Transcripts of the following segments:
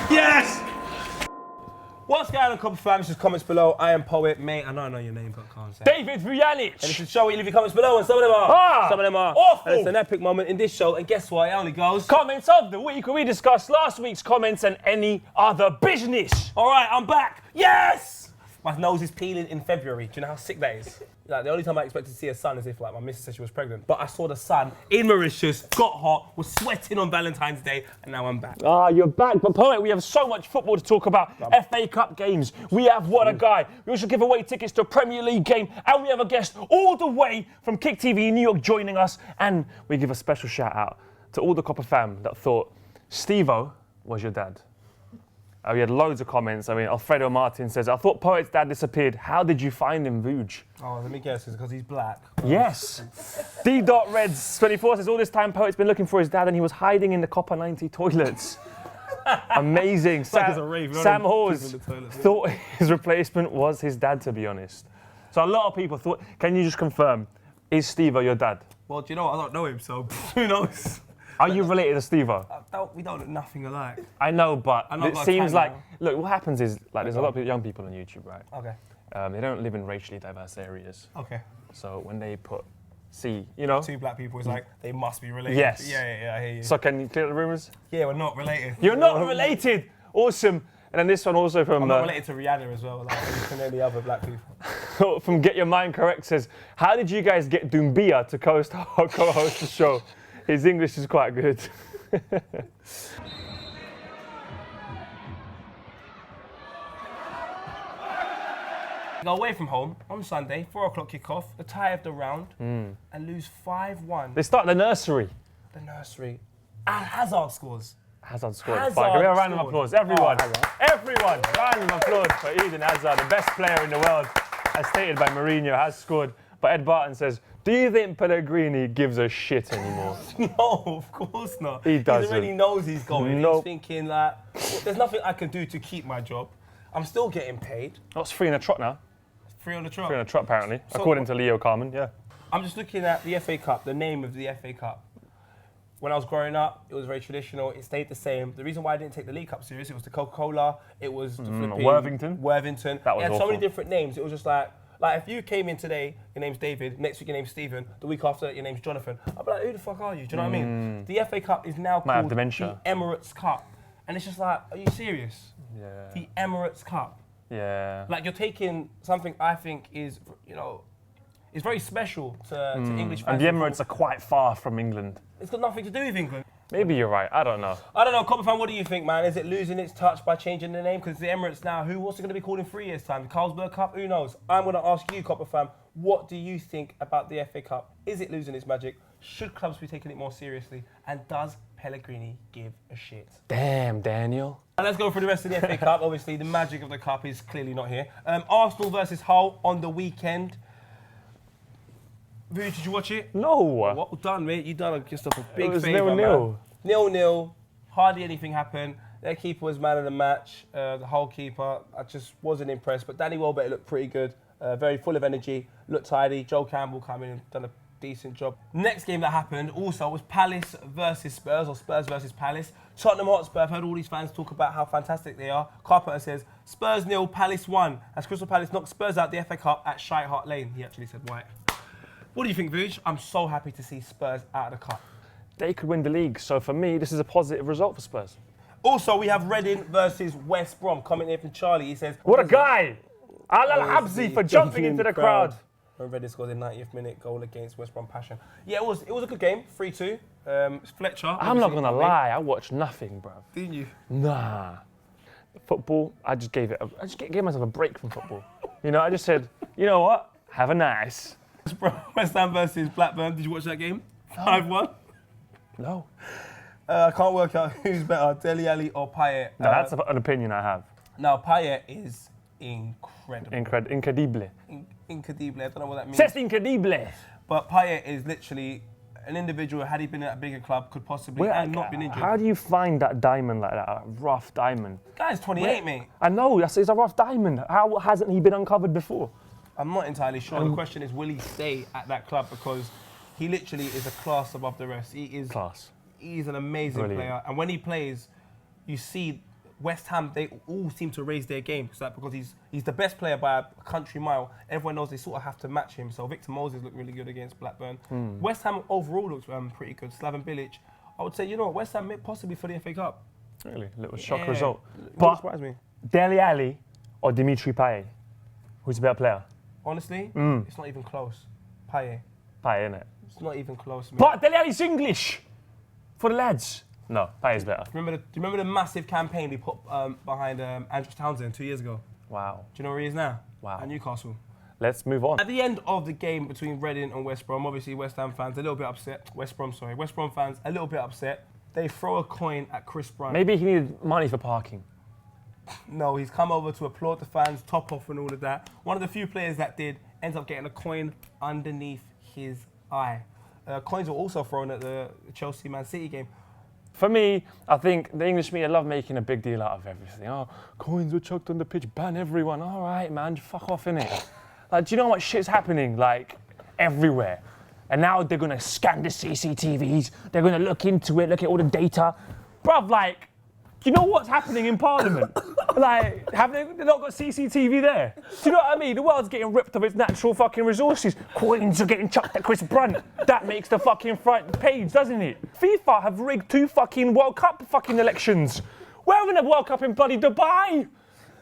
Yes! What's going on, Copper fam? This is comments below. I am Poet, mate. I know your name, but I can't say. Davies. And this is show. You leave your comments below, and some of them are awful. And it's an epic moment in this show. And guess what? It only goes Comments of the week, where we discuss last week's comments and any other business. All right, I'm back. Yes! My nose is peeling in February. Do you know how sick that is? Like, the only time I expected to see a sun is if like my missus said she was pregnant. But I saw the sun in Mauritius, got hot, was sweating on Valentine's Day, and now I'm back. You're back. But Poet, we have so much football to talk about. FA Cup games. We have What a Guy. We also give away tickets to a Premier League game. And we have a guest all the way from Kick TV in New York joining us. And we give a special shout out to all the Copper fam that thought Steve-O was your dad. We had loads of comments. I mean, Alfredo Martin says, I thought Poet's dad disappeared. How did you find him, Vuj? Oh, let me guess, it's because he's black. Yes. D.Reds24 says, all this time Poet's been looking for his dad and he was hiding in the Copper 90 toilets. Amazing. Sam Hawes thought his replacement was his dad, to be honest. So a lot of people thought, can you just confirm, is Steve-O your dad? Well, do you know what? I don't know him, so who knows? Are you related to Steve-O? We don't look nothing alike. I know, but it seems like, now. look, what happens is, like, there's a lot of young people on YouTube, right? Okay. They don't live in racially diverse areas. Okay. So when they put C, you know? Two black people, it's like, they must be related. Yes. Yeah, I hear you. So can you clear the rumours? Yeah, we're not related. You're not related! Awesome. And then this one also from... I'm not related to Rihanna as well, like any other black people. From Get Your Mind Correct says, how did you guys get Doumbia to co-host the show? His English is quite good. Go away from home on Sunday, 4 o'clock kickoff, the tie of the round, and lose 5-1. They start the nursery. The nursery. And Hazard scores. Hazard scored. Hazard Give me a round of scored. applause, everyone. Everyone, round of applause for Eden Hazard, the best player in the world, as stated by Mourinho, has scored. But Ed Barton says, do you think Pellegrini gives a shit anymore? No, of course not. He doesn't. He already knows he's going. Nope. He's thinking like, there's nothing I can do to keep my job. I'm still getting paid. That's 3 in a trot now. 3 on the trot. 3 in a trot, apparently, So according to Leo Carmen, yeah. I'm just looking at the FA Cup, the name of the FA Cup. When I was growing up, it was very traditional. It stayed the same. The reason why I didn't take the League Cup serious, it was the Coca-Cola, it was the flipping Worthington. That was it had awful. so many different names. It was just like if you came in today, your name's David, next week your name's Stephen, the week after your name's Jonathan. I'd be like, who the fuck are you? Do you know what I mean? The FA Cup is now called the Emirates Cup. And it's just like, are you serious? Yeah. The Emirates Cup. Yeah. Like you're taking something I think is, is very special to English fans. And the Emirates are quite far from England. It's got nothing to do with England. Maybe you're right, I don't know. I don't know, Copper fan, what do you think, man? Is it losing its touch by changing the name? Because the Emirates now, what's it going to be called in 3 years' time? The Carlsberg Cup? Who knows? I'm going to ask you, Copper fan, what do you think about the FA Cup? Is it losing its magic? Should clubs be taking it more seriously? And does Pellegrini give a shit? Damn, Daniel. And let's go through the rest of the FA Cup. Obviously, the magic of the cup is clearly not here. Arsenal versus Hull on the weekend. Did you watch it? No. Well done, mate. You done yourself a big favour, 0-0. 0-0. Hardly anything happened. Their keeper was man of the match. The Hull keeper, I just wasn't impressed. But Danny Welbeck looked pretty good. Very full of energy. Looked tidy. Joel Campbell come in and done a decent job. Next game that happened also was Palace versus Spurs, or Spurs versus Palace. Tottenham Hotspur, I've heard all these fans talk about how fantastic they are. Carpenter says, Spurs 0, Palace 1. As Crystal Palace knocked Spurs out the FA Cup at Shite Hart Lane. He actually said White. What do you think, Vuj? I'm so happy to see Spurs out of the cup. They could win the league, so for me, this is a positive result for Spurs. Also, we have Reading versus West Brom. Comment here from Charlie. He says, what a guy! Al-Habsi for jumping into the crowd. Reading scores a 90th minute goal against West Brom Passion. Yeah, it was a good game, 3-2. Fletcher. I'm not going to lie, I watched nothing, bruv. Didn't you? Nah. Football, I just gave myself a break from football. I just said, you know what? Have a nice. West Ham versus Blackburn. Did you watch that game? 5-1? No. I can't work out who's better, Dele Alli or Payet. No, that's an opinion I have. Now, Payet is incredible. Incredible. Incredible. I don't know what that means. C'est incredible. But Payet is literally an individual, had he been at a bigger club, could possibly not been injured. How do you find that diamond like that, a rough diamond? The guy's 28, mate. I know, it's a rough diamond. How hasn't he been uncovered before? I'm not entirely sure. The question is, will he stay at that club? Because he literally is a class above the rest. He is Class. He's an amazing player, and when he plays, you see West Ham. They all seem to raise their game because he's the best player by a country mile. Everyone knows they sort of have to match him. So Victor Moses looked really good against Blackburn. West Ham overall looks pretty good. Slaven Bilic, I would say, you know, West Ham possibly for the FA Cup. Really, little shock result. But surprised me. Dele Alli or Dimitri Payet, who's a better player? Honestly, it's not even close. Payet. Payet, innit? It's not even close. But Dele Alli's English for the lads. No, Payet's better. Do you remember the massive campaign we put behind Andrew Townsend 2 years ago? Wow. Do you know where he is now? Wow. At Newcastle. Let's move on. At the end of the game between Reading and West Brom, obviously West Ham fans a little bit upset. West Brom fans a little bit upset. They throw a coin at Chris Brunt. Maybe he needed money for parking. No, he's come over to applaud the fans, top off and all of that. One of the few players that did ends up getting a coin underneath his eye. Coins were also thrown at the Chelsea-Man City game. For me, I think the English media love making a big deal out of everything. Oh, coins were chucked on the pitch, ban everyone. All right, man, fuck off, innit? Like, do you know how much shit's happening, like, everywhere? And now they're going to scan the CCTVs. They're going to look into it, look at all the data. Bruv, like, do you know what's happening in Parliament? Like, have they not got CCTV there? Do you know what I mean? The world's getting ripped of its natural fucking resources. Coins are getting chucked at Chris Brunt. That makes the fucking front page, doesn't it? FIFA have rigged 2 fucking World Cup fucking elections. We're having a World Cup in bloody Dubai.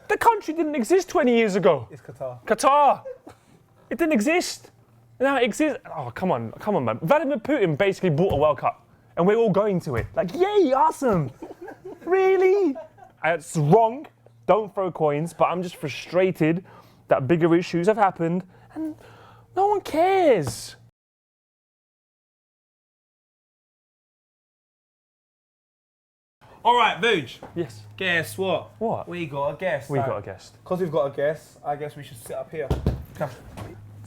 The country didn't exist 20 years ago. It's Qatar. Qatar. It didn't exist. Now it exists. Oh, come on, man. Vladimir Putin basically bought a World Cup, and we're all going to it. Like, yay, awesome. Really? It's wrong. Don't throw coins, but I'm just frustrated that bigger issues have happened, and no one cares. All right, Vooch. Yes. Guess what? What? We got a guest. We got a guest. Because we've got a guest, I guess we should sit up here. Come.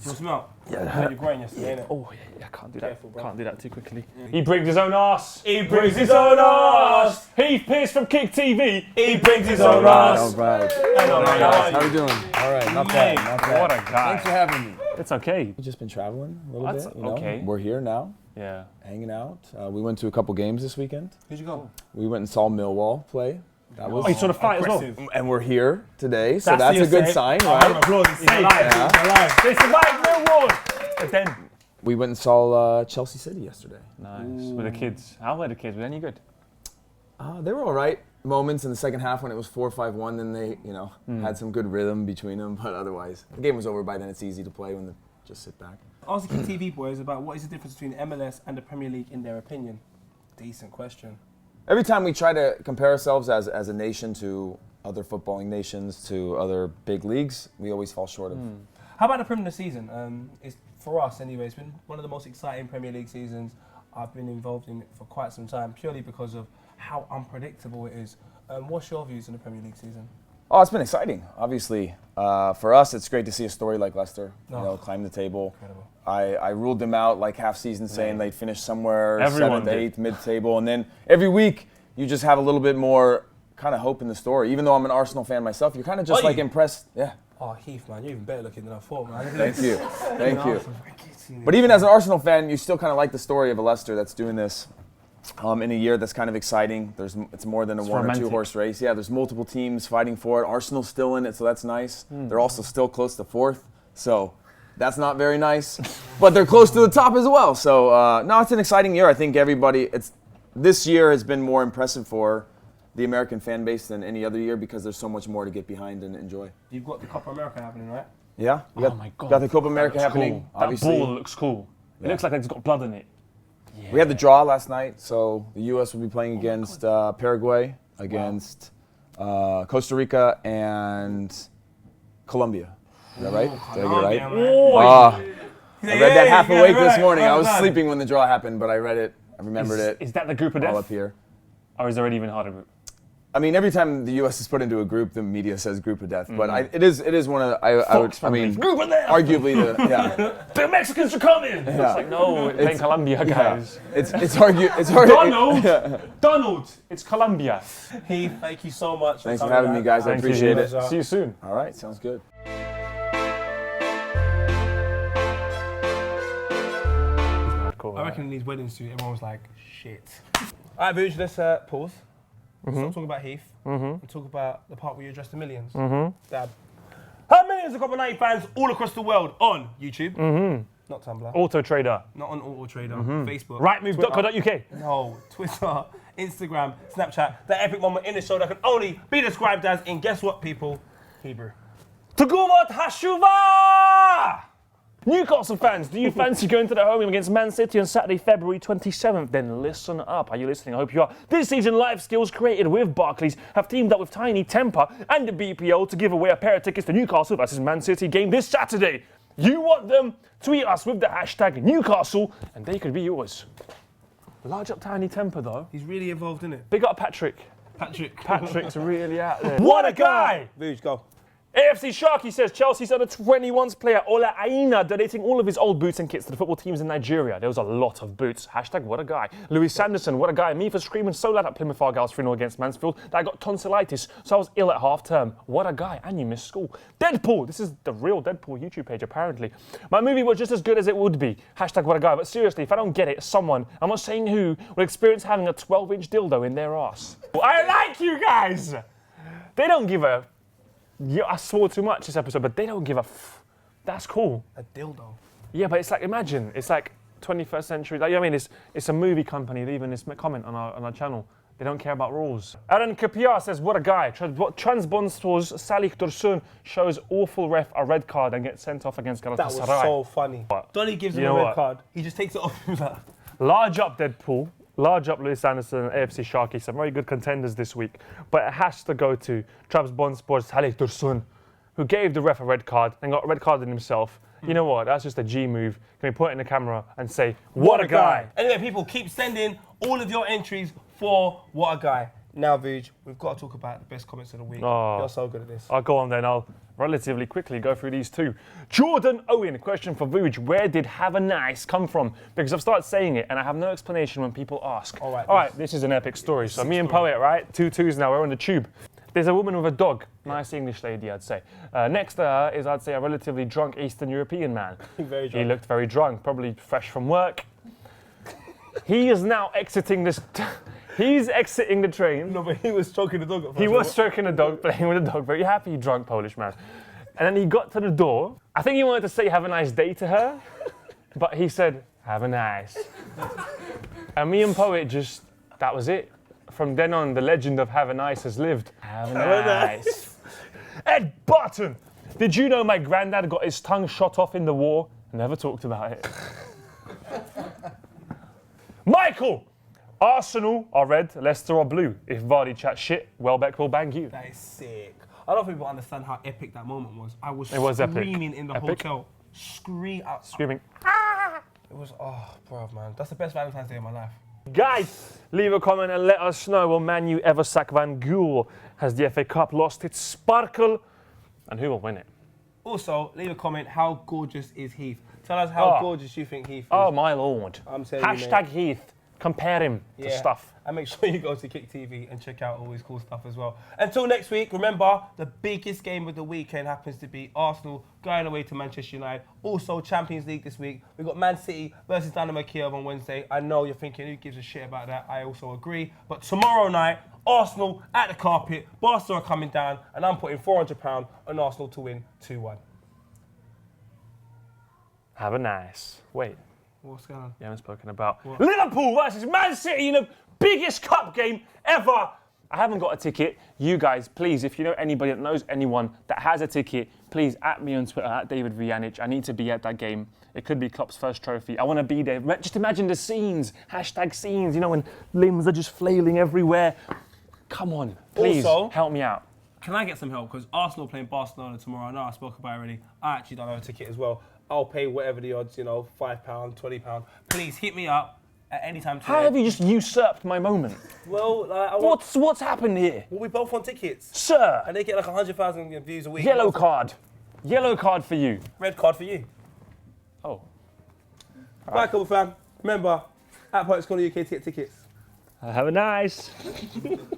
Do you smell? Yeah. You're growing yesterday, innit? Oh, yeah, I can't do Careful, that. bro. Can't do that too quickly. He brings his own ass. He brings his own ass. Heath Pearce from Kick TV. He brings his own ass. All right. Hello, mate. How are you doing? All right, not bad, not bad. What a guy. Thanks for having me. It's okay. We've just been traveling a little That's bit. You know? okay. We're here now, Yeah. hanging out. We went to a couple games this weekend. Who'd you go? We went and saw Millwall play. That was, Oh, you saw the fight as well? and we're here today, so that's a your good say. sign, Round of right? applause. It's safe. Yeah. They survived Millwall. But then, We went and saw Chelsea City yesterday. nice. With the kids. How were the kids? Were they any good? They were all right. Moments in the second half when it was 4-5-1, then they, had some good rhythm between them. But otherwise, the game was over by then. It's easy to play when they just sit back. Ask the TV boys about what is the difference between MLS and the Premier League in their opinion. Decent question. Every time we try to compare ourselves as a nation to other footballing nations, to other big leagues, we always fall short of. How about the Premier Season? It's, for us anyway, it's been one of the most exciting Premier League seasons I've been involved in for quite some time, purely because of how unpredictable it is. What's your views on the Premier League season? Oh, it's been exciting. Obviously, for us, it's great to see a story like Leicester, climb the table. Incredible. I ruled them out like half season, saying they'd finish somewhere Everyone 7th, did. 8th, mid-table, and then every week you just have a little bit more kind of hope in the story. Even though I'm an Arsenal fan myself, you're kind of just Are like you? impressed. Yeah. Oh, Heath, man, you're even better looking than I thought, man. Thank you. Thank you. But even as an Arsenal fan, you still kind of like the story of a Leicester that's doing this in a year that's kind of exciting. It's more than a one romantic. or 2 horse race. Yeah, there's multiple teams fighting for it. Arsenal's still in it, so that's nice. They're also still close to 4th, so that's not very nice. But they're close to the top as well. So no, it's an exciting year. I think this year has been more impressive for the American fan base than any other year because there's so much more to get behind and enjoy. You've got the Copa America happening, right? Yeah, we Oh my God. got the Copa America Looks happening. cool. That Obviously, ball looks cool. It Yeah. looks like it's got blood in it. we had the draw last night, so the U.S. will be playing against Paraguay, against Costa Rica, and Colombia. Is that right? Did I get it right? I read that half awake this morning. I was sleeping when the draw happened, but I read it. I remembered it. Is that the group of all death? up here. Or is there an even harder group? I mean, every time the U.S. is put into a group, the media says group of death. But it is one of the, Group of death! arguably the The Mexicans are coming! It's like, no, it's playing Colombia, guys. it's hard. Donald, it's Colombia. Heath, thank you so much. Thanks for having me, guys. I Thank you. appreciate it. See you soon. All right, sounds good. Cool. sure. I reckon in these weddings too, everyone was like, shit. All right, Vuj, let's pause. Stop talking about Heath and talk about the part where you address the millions. Dad. How millions of Copper 90 fans all across the world on YouTube? Not Tumblr. Auto Trader. Not on Auto Trader. Facebook. Rightmove.co.uk. No, Twitter, Instagram, Snapchat. The epic moment in the show that can only be described as, in guess what, people? Hebrew. Tagumot Hashuva! Newcastle fans, do you fancy going to the home game against Man City on Saturday, February 27th? Then listen up. Are you listening? I hope you are. This season, Life Skills created with Barclays have teamed up with Tiny Temper and the BPO to give away a pair of tickets to Newcastle versus Man City game this Saturday. You want them? Tweet us with the hashtag Newcastle and they could be yours. Large up Tiny Temper though. He's really involved in it. Big up Patrick. Patrick. Patrick's really out there. What a guy! Vuj, go. AFC Sharky says Chelsea's under 21s player Ola Aina donating all of his old boots and kits to the football teams in Nigeria. There was a lot of boots. Hashtag what a guy. Louis Sanderson, what a guy. Me for screaming so loud at Plymouth Argyle's 3-0 against Mansfield that I got tonsillitis, so I was ill at half term. What a guy. And you missed school. Deadpool. This is the real Deadpool YouTube page apparently. My movie was just as good as it would be. Hashtag what a guy. But seriously, if I don't get it, someone, I'm not saying who, will experience having a 12-inch dildo in their ass. I like you guys. They don't give a... Yeah, I swore too much this episode, but they don't give a That's cool. A dildo. Yeah, but it's like, imagine, it's like 21st century, like, you know what I mean? It's a movie company leaving this comment on our channel. They don't care about rules. Aaron Kapia says, what a guy. Transbonspor's Salih Dursun shows awful ref a red card and gets sent off against Galatasaray. That was so funny. What? Donny gives him a red card. He just takes it off him like... Large up Deadpool. Large up Lewis Anderson and AFC Sharky, some very good contenders this week. But it has to go to Trabzonspor's Salih Dursun, who gave the ref a red card and got a red carded himself. You know what? That's just a G move. Can we put it in the camera and say, what a guy? Anyway, people, keep sending all of your entries for What a Guy. Now, Vuj, we've got to talk about the best comments of the week. Oh. You're so good at this. I'll go on then. I'll relatively quickly go through these two. Jordan Owen, question for Vuj. Where did have a nice come from? Because I've started saying it and I have no explanation when people ask. All right, this is an epic story. So me and Poet, right? 2-2s now, we're on the tube. There's a woman with a dog. Nice English lady, I'd say. Next to her is, I'd say, a relatively drunk Eastern European man. Very drunk. He looked very drunk, probably fresh from work. He is now exiting this... He's exiting the train. No, but he was stroking the dog. He was stroking the dog, playing with the dog. Very happy, drunk Polish man. And then he got to the door. I think he wanted to say have a nice day to her, but he said, have a nice. And me and Poet just, that was it. From then on, the legend of have a nice has lived. Have a nice. Ed Barton, did you know my granddad got his tongue shot off in the war? Never talked about it. Michael, Arsenal are red, Leicester are blue. If Vardy chats shit, Welbeck will bang you. That is sick. I don't think people understand how epic that moment was. I was screaming epic. in the Epic? hotel. Screaming. It was, oh, bro, man. That's the best Valentine's Day of my life. Guys, leave a comment and let us know, will Man U ever sack Van Gaal? Has the FA Cup lost its sparkle? And who will win it? Also, leave a comment, how gorgeous is Heath? Tell us how gorgeous you think Heath is. Oh, my lord. I'm saying Hashtag Heath. Compare him to stuff. And make sure you go to Kick TV and check out all his cool stuff as well. Until next week, remember, the biggest game of the weekend happens to be Arsenal going away to Manchester United. Also, Champions League this week. We've got Man City versus Dynamo Kiev on Wednesday. I know you're thinking, who gives a shit about that? I also agree. But tomorrow night, Arsenal at the carpet. Barca are coming down, and I'm putting £400 on Arsenal to win 2-1. Have a nice. Wait. What's going on? You haven't spoken about Liverpool versus Man City in the biggest cup game ever. I haven't got a ticket. You guys, please, if you know anybody that knows anyone that has a ticket, please at me on Twitter, at David Vianic. I need to be at that game. It could be Klopp's first trophy. I want to be there. Just imagine the scenes. Hashtag scenes, you know, when limbs are just flailing everywhere. Come on, please, also, help me out. Can I get some help? Because Arsenal playing Barcelona tomorrow. I know I spoke about it already. I actually don't have a ticket as well. I'll pay whatever the odds, you know, £5, £20. Please hit me up at any time today. How have you just usurped my moment? Well, What's happened here? Well, we both want tickets. Sir! And they get like 100,000 views a week. Yellow card. Yellow card for you. Red card for you. Oh. Right, couple fam. Remember, at Poets Corner UK to get tickets. Have a nice.